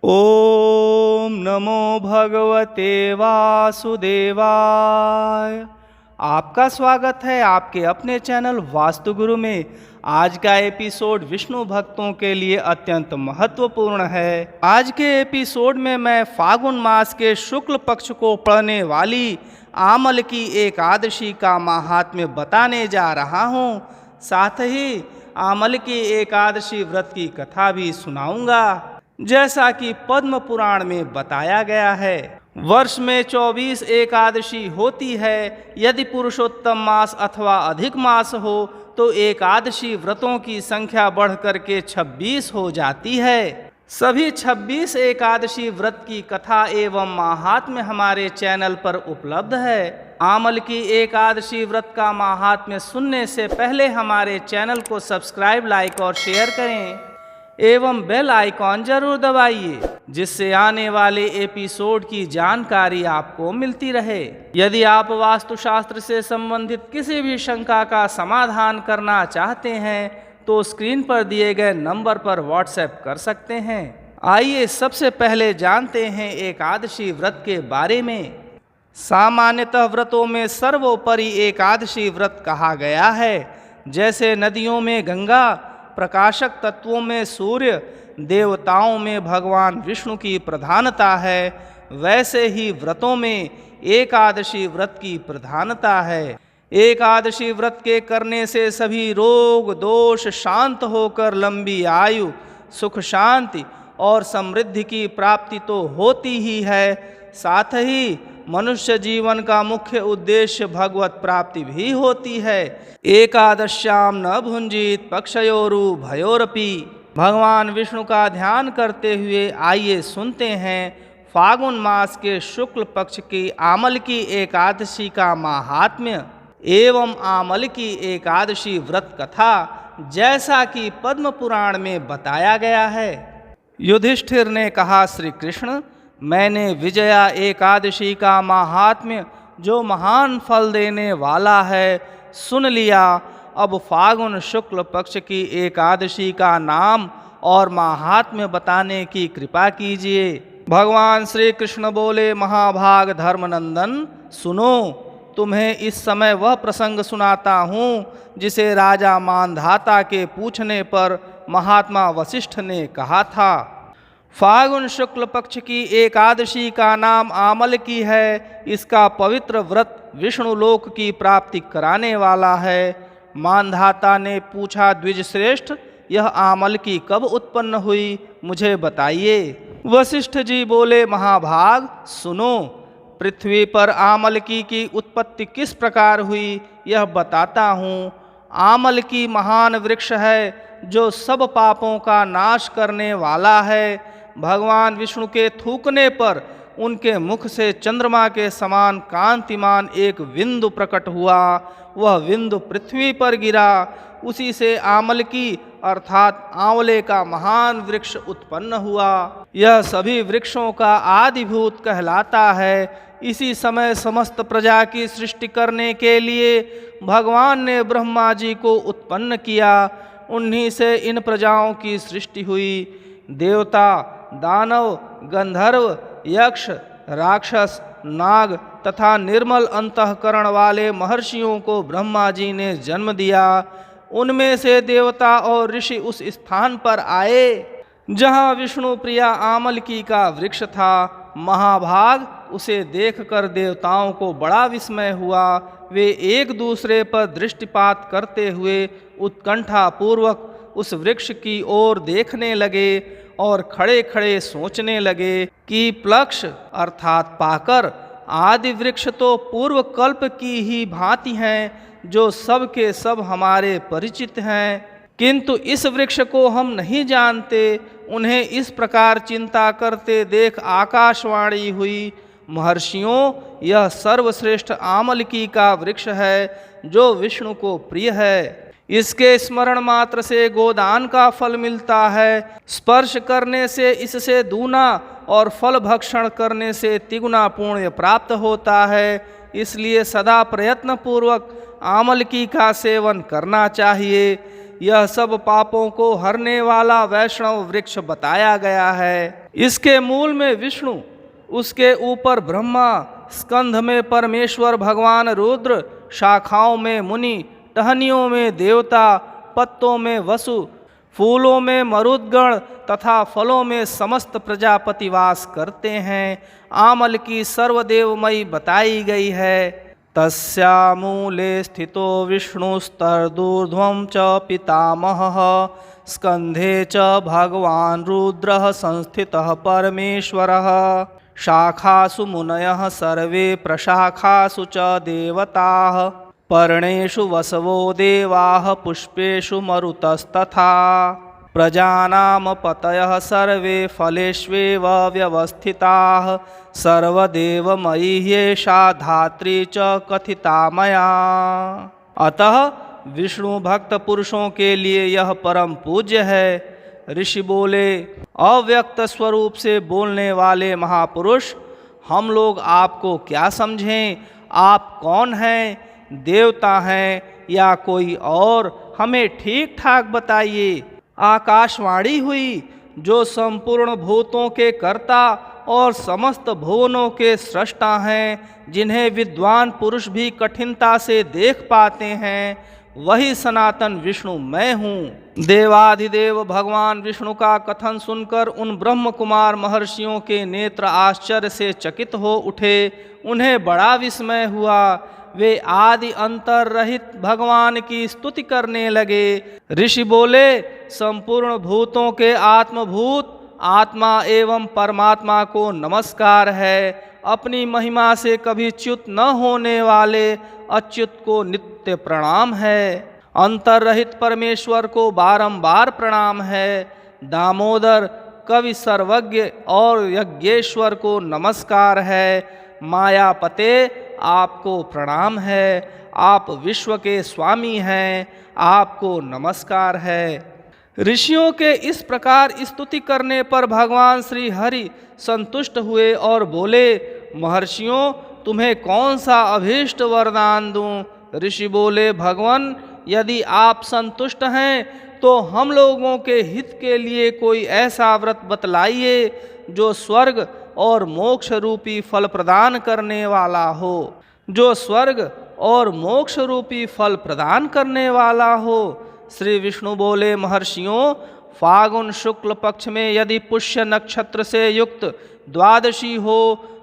ओम नमो भगवते वासुदेवाय। आपका स्वागत है आपके अपने चैनल वास्तुगुरु में। आज का एपिसोड विष्णु भक्तों के लिए अत्यंत महत्वपूर्ण है। आज के एपिसोड में मैं फागुन मास के शुक्ल पक्ष को पड़ने वाली आमल की एकादशी का महात्म्य बताने जा रहा हूँ। साथ ही आमल की एकादशी व्रत की कथा भी सुनाऊंगा। जैसा कि पद्म पुराण में बताया गया है, वर्ष में 24 एकादशी होती है। यदि पुरुषोत्तम मास अथवा अधिक मास हो तो एकादशी व्रतों की संख्या बढ़कर के 26 हो जाती है। सभी 26 एकादशी व्रत की कथा एवं महात्म्य हमारे चैनल पर उपलब्ध है। आमल की एकादशी व्रत का महात्म्य सुनने से पहले हमारे चैनल को सब्सक्राइब, लाइक और शेयर करें एवं बेल आइकॉन जरूर दबाइए, जिससे आने वाले एपिसोड की जानकारी आपको मिलती रहे। यदि आप वास्तुशास्त्र से संबंधित किसी भी शंका का समाधान करना चाहते हैं तो स्क्रीन पर दिए गए नंबर पर व्हाट्सएप कर सकते हैं। आइए सबसे पहले जानते हैं एकादशी व्रत के बारे में। सामान्यतः व्रतों में सर्वोपरि एकादशी व्रत कहा गया है। जैसे नदियों में गंगा, प्रकाशक तत्वों में सूर्य, देवताओं में भगवान विष्णु की प्रधानता है, वैसे ही व्रतों में एकादशी व्रत की प्रधानता है। एकादशी व्रत के करने से सभी रोग दोष शांत होकर लंबी आयु, सुख शांति और समृद्धि की प्राप्ति तो होती ही है, साथ ही मनुष्य जीवन का मुख्य उद्देश्य भगवत प्राप्ति भी होती है। एकादश्याम न भुंजित पक्षयोरु भयोरपि। भगवान विष्णु का ध्यान करते हुए आइए सुनते हैं फागुन मास के शुक्ल पक्ष की आमल की एकादशी का महात्म्य एवं आमल की एकादशी व्रत कथा, जैसा कि पद्म पुराण में बताया गया है। युधिष्ठिर ने कहा, श्री कृष्ण, मैंने विजया एकादशी का महात्म्य जो महान फल देने वाला है सुन लिया। अब फागुन शुक्ल पक्ष की एकादशी का नाम और महात्म्य बताने की कृपा कीजिए। भगवान श्री कृष्ण बोले, महाभाग धर्मनंदन, सुनो, तुम्हें इस समय वह प्रसंग सुनाता हूँ जिसे राजा मानधाता के पूछने पर महात्मा वशिष्ठ ने कहा था। फागुन शुक्ल पक्ष की एकादशी का नाम आमल की है। इसका पवित्र व्रत विष्णु लोक की प्राप्ति कराने वाला है। मानधाता ने पूछा, द्विज श्रेष्ठ, यह आमल की कब उत्पन्न हुई, मुझे बताइए। वशिष्ठ जी बोले, महाभाग सुनो, पृथ्वी पर आमल की उत्पत्ति किस प्रकार हुई यह बताता हूँ। आमल की महान वृक्ष है जो सब पापों का नाश करने वाला है। भगवान विष्णु के थूकने पर उनके मुख से चंद्रमा के समान कांतिमान एक बिंदु प्रकट हुआ। वह बिंदु पृथ्वी पर गिरा। उसी से आमल की अर्थात आंवले का महान वृक्ष उत्पन्न हुआ। यह सभी वृक्षों का आदिभूत कहलाता है। इसी समय समस्त प्रजा की सृष्टि करने के लिए भगवान ने ब्रह्मा जी को उत्पन्न किया। उन्हीं से इन प्रजाओं की सृष्टि हुई। देवता, दानव, गंधर्व, यक्ष, राक्षस, नाग तथा निर्मल अंतःकरण वाले महर्षियों को ब्रह्मा जी ने जन्म दिया। उनमें से देवता और ऋषि उस स्थान पर आए जहाँ विष्णु प्रिया आमल की का वृक्ष था। महाभाग, उसे देखकर देवताओं को बड़ा विस्मय हुआ। वे एक दूसरे पर दृष्टिपात करते हुए उत्कंठा पूर्वक उस वृक्ष की ओर देखने लगे और खड़े खड़े सोचने लगे कि प्लक्ष अर्थात पाकर आदि वृक्ष तो पूर्व कल्प की ही भांति हैं, जो सब के सब हमारे परिचित हैं, किंतु इस वृक्ष को हम नहीं जानते। उन्हें इस प्रकार चिंता करते देख आकाशवाणी हुई, महर्षियों, यह सर्वश्रेष्ठ आमल की का वृक्ष है जो विष्णु को प्रिय है। इसके स्मरण मात्र से गोदान का फल मिलता है। स्पर्श करने से इससे दूना और फल भक्षण करने से तिगुना पुण्य प्राप्त होता है। इसलिए सदा प्रयत्न पूर्वक आमल की का सेवन करना चाहिए। यह सब पापों को हरने वाला वैष्णव वृक्ष बताया गया है। इसके मूल में विष्णु, उसके ऊपर ब्रह्मा, स्कंध में परमेश्वर भगवान रुद्र, शाखाओं में मुनि, टहनियों में देवता, पत्तों में वसु, फूलों में मरुदगण तथा फलों में समस्त प्रजापति वास करते हैं। आमल की सर्वदेवमयी बताई गई है। तस्यामूले स्थितो विष्णुस्तर्दूर्ध्वं च पितामहः, स्कंधे च भगवान् रुद्रः संस्थितः परमेश्वरः, शाखासु मुनयः सर्वे प्रशाखासु च देवताः, पर्णेषु वसवो देवाः पुष्पेषु मरुतस्तथा, प्रजानां पतयः सर्वे फलेष्वेव व्यवस्थिताः, सर्वदेवमयी ह्येषा धात्री च कथिता मया। अतः विष्णु भक्त पुरुषों के लिए यह परम पूज्य है। ऋषि बोले, अव्यक्त स्वरूप से बोलने वाले महापुरुष, हम लोग आपको क्या समझें? आप कौन हैं? देवता हैं या कोई और? हमें ठीक ठाक बताइए। आकाशवाणी हुई, जो संपूर्ण भूतों के कर्ता और समस्त भुवनों के सृष्टा हैं, जिन्हें विद्वान पुरुष भी कठिनता से देख पाते हैं, वही सनातन विष्णु मैं हूँ। देवाधिदेव भगवान विष्णु का कथन सुनकर उन ब्रह्म कुमार महर्षियों के नेत्र आश्चर्य से चकित हो उठे। उन्हें बड़ा विस्मय हुआ। वे आदि अंतर रहित भगवान की स्तुति करने लगे। ऋषि बोले, संपूर्ण भूतों के आत्मभूत आत्मा एवं परमात्मा को नमस्कार है। अपनी महिमा से कभी च्युत न होने वाले अच्युत को नित्य प्रणाम है। अंतर रहित परमेश्वर को बारंबार प्रणाम है। दामोदर कवि सर्वज्ञ और यज्ञेश्वर को नमस्कार है। मायापते आपको प्रणाम है। आप विश्व के स्वामी हैं, आपको नमस्कार है। ऋषियों के इस प्रकार स्तुति करने पर भगवान श्री हरि संतुष्ट हुए और बोले, महर्षियों, तुम्हें कौन सा अभीष्ट वरदान दूं? ऋषि बोले, भगवान, यदि आप संतुष्ट हैं तो हम लोगों के हित के लिए कोई ऐसा व्रत बतलाइए जो स्वर्ग और मोक्ष रूपी फल प्रदान करने वाला हो। जो स्वर्ग और मोक्ष रूपी फल प्रदान करने वाला हो। श्री विष्णु बोले, महर्षियों, फागुन शुक्ल पक्ष में यदि पुष्य नक्षत्र से युक्त द्वादशी हो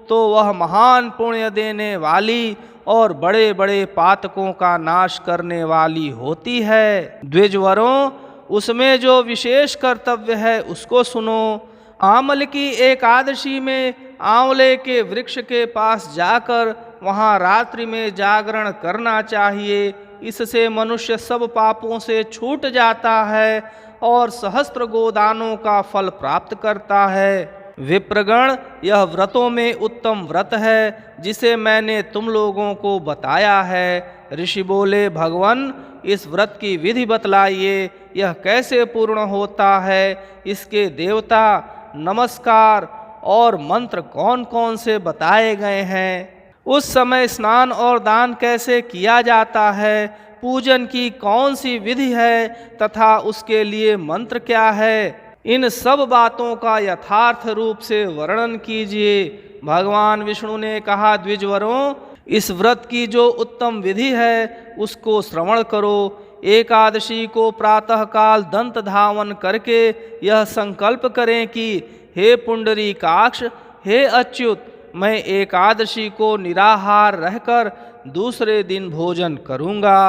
तो वह महान पुण्य देने वाली और बड़े बड़े पातकों का नाश करने वाली होती है। द्विजवरों, उसमें जो विशेष कर्तव्य है उसको सुनो। आमल की एकादशी में आंवले के वृक्ष के पास जाकर वहाँ रात्रि में जागरण करना चाहिए। इससे मनुष्य सब पापों से छूट जाता है और सहस्त्र गोदानों का फल प्राप्त करता है। विप्रगण, यह व्रतों में उत्तम व्रत है जिसे मैंने तुम लोगों को बताया है। ऋषि बोले, भगवान, इस व्रत की विधि बतलाइए। यह कैसे पूर्ण होता है? इसके देवता, नमस्कार और मंत्र कौन कौन से बताए गए हैं? उस समय स्नान और दान कैसे किया जाता है? पूजन की कौन सी विधि है तथा उसके लिए मंत्र क्या है? इन सब बातों का यथार्थ रूप से वर्णन कीजिए। भगवान विष्णु ने कहा, द्विजवरों, इस व्रत की जो उत्तम विधि है उसको श्रवण करो। एकादशी को प्रातःकाल दंत धावन करके यह संकल्प करें कि हे पुंडरीकाक्ष, हे अच्युत, मैं एकादशी को निराहार रहकर दूसरे दिन भोजन करूँगा।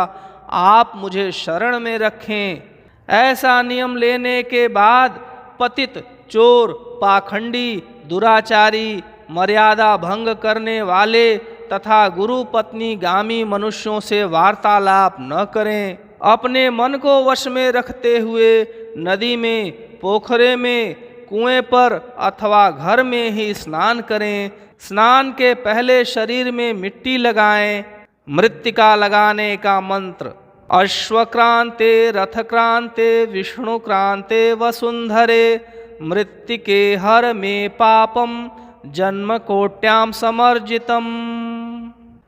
आप मुझे शरण में रखें। ऐसा नियम लेने के बाद पतित, चोर, पाखंडी, दुराचारी, मर्यादा भंग करने वाले तथा गुरु पत्नी गामी मनुष्यों से वार्तालाप न करें। अपने मन को वश में रखते हुए नदी में, पोखरे में, कुएं पर अथवा घर में ही स्नान करें। स्नान के पहले शरीर में मिट्टी लगाएं। मृत्तिका लगाने का मंत्र, अश्वक्रांते रथक्रांते विष्णुक्रांते वसुंधरे, मृत्तिके हर में पापम जन्म कोट्याम समर्जितम।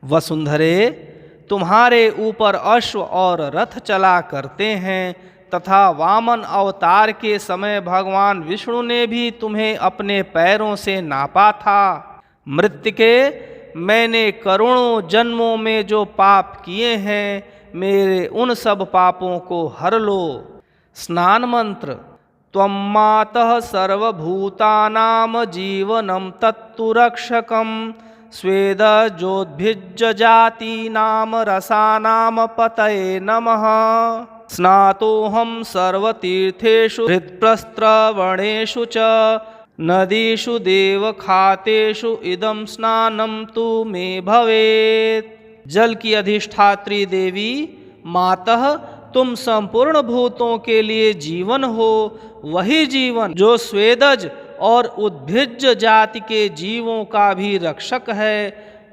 वसुंधरे, तुम्हारे ऊपर अश्व और रथ चला करते हैं तथा वामन अवतार के समय भगवान विष्णु ने भी तुम्हें अपने पैरों से नापा था। मृत्तिके, मैंने करोड़ों जन्मों में जो पाप किए हैं, मेरे उन सब पापों को हर लो। स्नान मंत्र। त्वं मातः सर्वभूतानां जीवनं तत्तु रक्षकं स्वेदजोद्भिज्जजातीनां रसानां पतये नमः। स्नातोऽहं सर्वतीर्थेषु हृत्प्रस्रवणेषु च नदीषु देवखातेषु इदं स्नानं तु मे भवेत्। जल की अधिष्ठात्री देवी, मातः तुम संपूर्ण भूतों के लिए जीवन हो, वही जीवन जो स्वेदज और उद्भिज्ज जाति के जीवों का भी रक्षक है।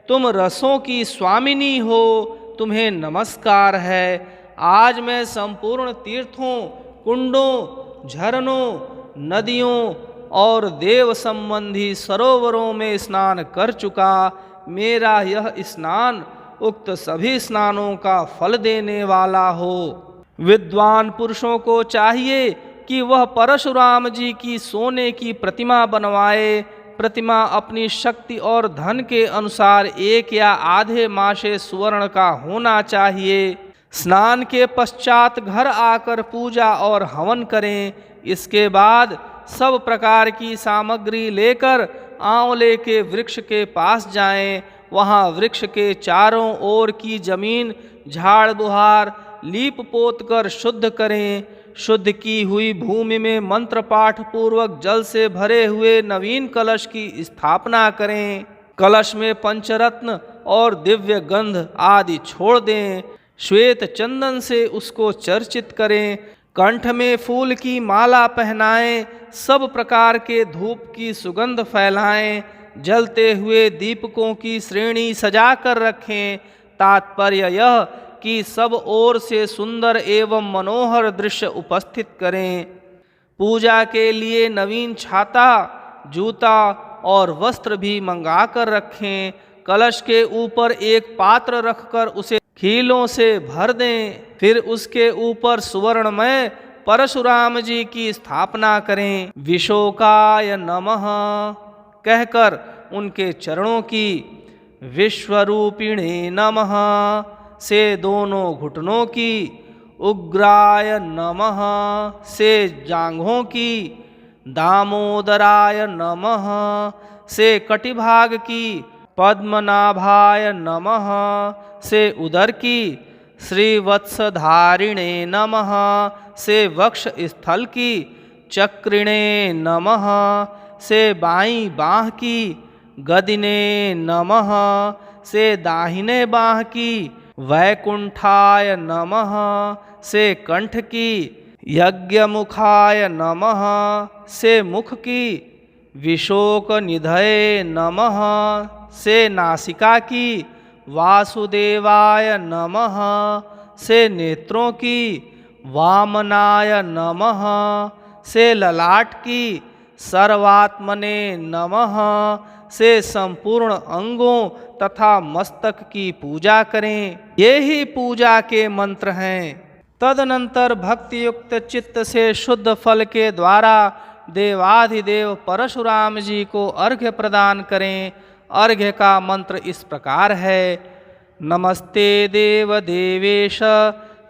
तुम रसों की स्वामिनी हो, तुम्हें नमस्कार है। आज मैं संपूर्ण तीर्थों, कुंडों, झरनों, नदियों और देव संबंधी सरोवरों में स्नान कर चुका। मेरा यह स्नान उक्त सभी स्नानों का फल देने वाला हो। विद्वान पुरुषों को चाहिए कि वह परशुराम जी की सोने की प्रतिमा बनवाए। प्रतिमा अपनी शक्ति और धन के अनुसार 1 या आधे मासे सुवर्ण का होना चाहिए। स्नान के पश्चात घर आकर पूजा और हवन करें। इसके बाद सब प्रकार की सामग्री लेकर आंवले के वृक्ष के पास जाएं। वहाँ वृक्ष के चारों ओर की जमीन झाड़ बुहार लीप पोत कर शुद्ध करें। शुद्ध की हुई भूमि में मंत्र पाठ पूर्वक जल से भरे हुए नवीन कलश की स्थापना करें। कलश में पंचरत्न और दिव्य गंध आदि छोड़ दें। श्वेत चंदन से उसको चर्चित करें। कंठ में फूल की माला पहनाएं। सब प्रकार के धूप की सुगंध फैलाएं। जलते हुए दीपकों की श्रेणी सजा कर रखें। तात्पर्य यह कि सब ओर से सुंदर एवं मनोहर दृश्य उपस्थित करें। पूजा के लिए नवीन छाता, जूता और वस्त्र भी मंगा कर रखें। कलश के ऊपर एक पात्र रखकर उसे खीलों से भर दें। फिर उसके ऊपर सुवर्णमय परशुराम जी की स्थापना करें। विशोकाय नमः कहकर उनके चरणों की, विश्वरूपिणे नमः से दोनों घुटनों की, उग्राय नमः से जांघों की, दामोदराय नमः से कटिभाग की, पद्मनाभाय नमः से उदर की, श्रीवत्सधारिणे नमः से वक्ष स्थल की, चक्रिणे नमः से बाईं बाँह की, गदिने नमः से दाहिने बाँह की, वैकुंठाय नमः से कंठ की, यज्ञमुखाय नमः से मुख की, विशोक निधये नमः से नासिका की, वासुदेवाय नमः से नेत्रों की, वामनाय नमः से ललाट की, सर्वात्मने नमः से संपूर्ण अंगों तथा मस्तक की पूजा करें। ये ही पूजा के मंत्र हैं। तदनंतर भक्ति युक्त चित्त से शुद्ध फल के द्वारा देवाधिदेव परशुराम जी को अर्घ्य प्रदान करें। अर्घ्य का मंत्र इस प्रकार है। नमस्ते देव देवेश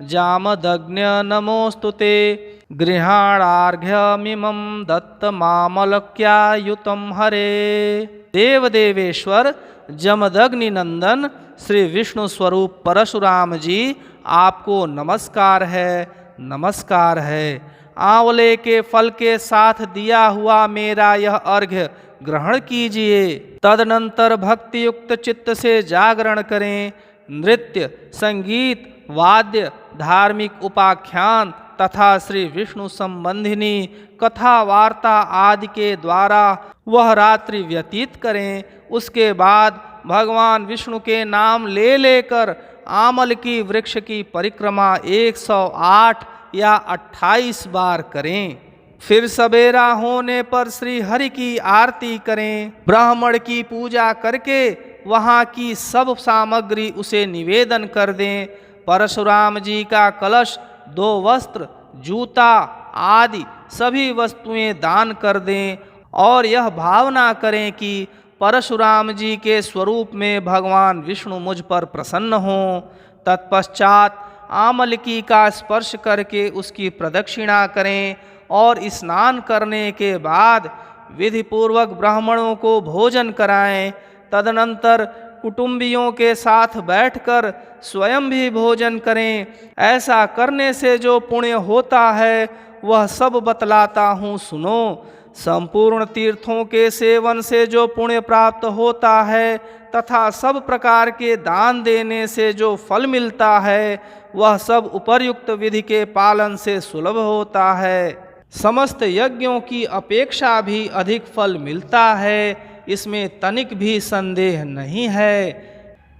जामदग्न्य नमोस्तुते गृहाणार्घ्यमिमं दत्तमामलक्यायुतं हरे। देव देवेश्वर जमदग्नि नंदन श्री विष्णु स्वरूप परशुराम जी आपको नमस्कार है, नमस्कार है। आंवले के फल के साथ दिया हुआ मेरा यह अर्घ्य ग्रहण कीजिए। तदनंतर भक्ति युक्त चित्त से जागरण करें। नृत्य, संगीत, वाद्य, धार्मिक उपाख्यान तथा श्री विष्णु संबंधिनी कथा वार्ता आदि के द्वारा वह रात्रि व्यतीत करें। उसके बाद भगवान विष्णु के नाम ले लेकर आमल की वृक्ष की परिक्रमा 108 या 28 बार करें। फिर सवेरा होने पर श्री हरि की आरती करें। ब्राह्मण की पूजा करके वहाँ की सब सामग्री उसे निवेदन कर दें। परशुराम जी का कलश, 2 वस्त्र, जूता आदि सभी वस्तुएं दान कर दें और यह भावना करें कि परशुराम जी के स्वरूप में भगवान विष्णु मुझ पर प्रसन्न हों। तत्पश्चात आमलकी का स्पर्श करके उसकी प्रदक्षिणा करें और स्नान करने के बाद विधिपूर्वक ब्राह्मणों को भोजन कराएं। तदनंतर कुटुंबियों के साथ बैठकर स्वयं भी भोजन करें। ऐसा करने से जो पुण्य होता है वह सब बतलाता हूँ, सुनो। संपूर्ण तीर्थों के सेवन से जो पुण्य प्राप्त होता है तथा सब प्रकार के दान देने से जो फल मिलता है वह सब उपर्युक्त विधि के पालन से सुलभ होता है। समस्त यज्ञों की अपेक्षा भी अधिक फल मिलता है, इसमें तनिक भी संदेह नहीं है।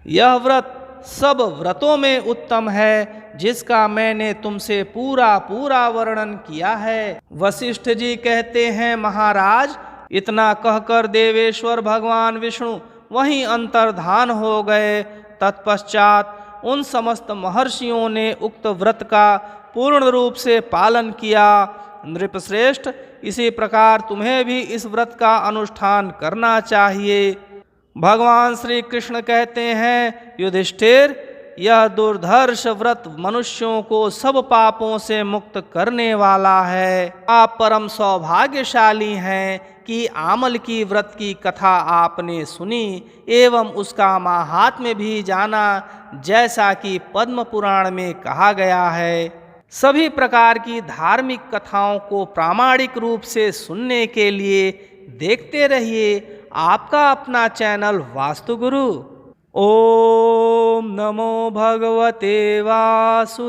यह व्रत सब व्रतों में उत्तम है, जिसका मैंने तुमसे पूरा वर्णन किया है। वशिष्ठ जी कहते हैं, महाराज, इतना कहकर देवेश्वर भगवान विष्णु वहीं अंतर्धान हो गए। तत्पश्चात उन समस्त महर्षियों ने उक्त व्रत का पूर्ण रूप से पालन किया। नृपश्रेष्ठ, इसी प्रकार तुम्हें भी इस व्रत का अनुष्ठान करना चाहिए। भगवान श्री कृष्ण कहते हैं, युधिष्ठिर, यह दुर्धर्ष व्रत मनुष्यों को सब पापों से मुक्त करने वाला है। आप परम सौभाग्यशाली हैं कि आमल की व्रत की कथा आपने सुनी एवं उसका माहात्म्य भी जाना, जैसा कि पद्म पुराण में कहा गया है। सभी प्रकार की धार्मिक कथाओं को प्रामाणिक रूप से सुनने के लिए देखते रहिए आपका अपना चैनल वास्तुगुरु। ओम नमो भगवते वासुदेवाय।